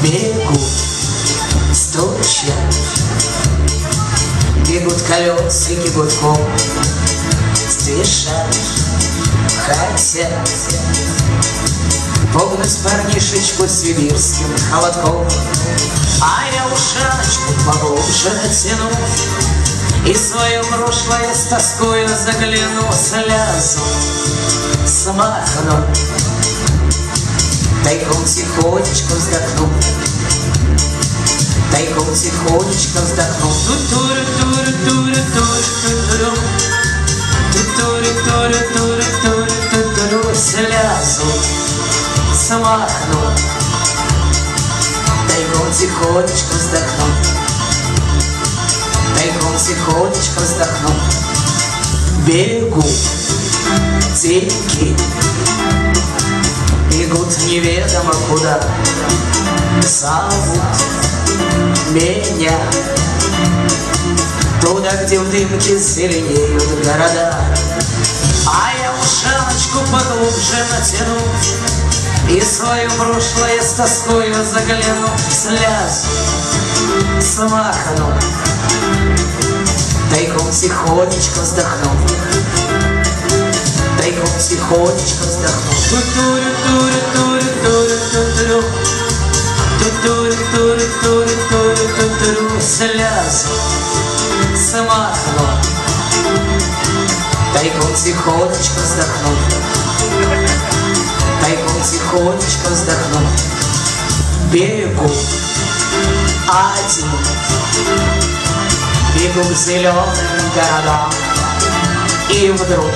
Бегут, стучат, бегут колесики гудком, спешат, хотят погнать парнишечку сибирским холодком. А я ушаночку поглубже натяну и свое прошлое с тоскою загляну, слезу смахну, тайком тихонечко вздохну, тайком тихонечко вздохну. Слезу смахну, тайком тихонечко вздохну, тайком тихонечко вздохну. Бегут деньги, бегут неведомо куда, зовут меня туда, где в дымке зеленеют города. А я ушаночку поглубже натяну и свое прошлое с тоскою загляну, слезу смахну, тайком тихонечко вздохну, тайком тихонечко вздохну. Слезу смахну, тайком тихонечко вздохну, тайком тихонечко вздохну. Бегу один, бегу к зеленым городам, и вдруг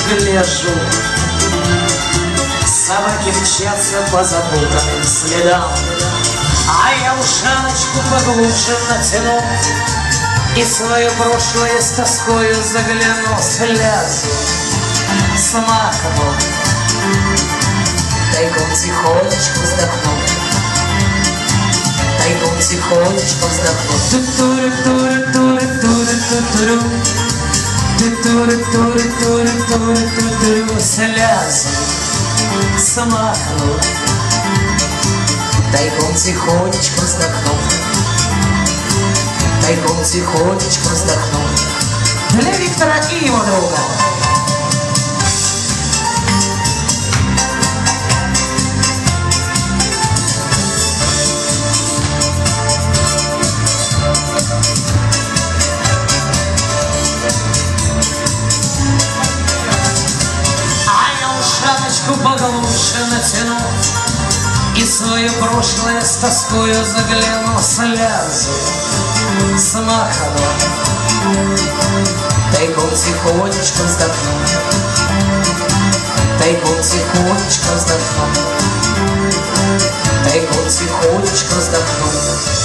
гляжу, собаки мчатся по запутанным следам. А я ушаночку поглубже натяну и свое прошлое с тоскою загляну, слезу смахну, тайком тихонечко вздохну, тайком тихонечко вздохну. Слезу смахну, тайком тихонечко вздохну, тайком тихонечко вздохну. Для Виктора и его друга. Поглубже натяну и свое прошлое с тоскою загляну, слезу смахну, тайком тихонечко вздохну, тайком тихонечко вздохну, тайком тихонечко вздохну.